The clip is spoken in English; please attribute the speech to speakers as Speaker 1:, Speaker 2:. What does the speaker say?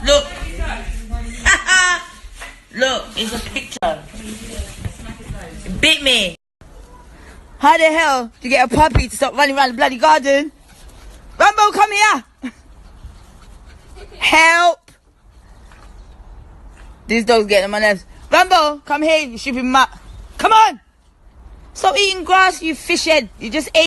Speaker 1: Look. Look, it's a picture. It bit me. How the hell do you get a puppy to stop running around the bloody garden? Rambo, come here. Help. This dog's getting on my nerves. Rambo, come here, you stupid mutt. Come on. Stop eating grass, you fish head. You just ate.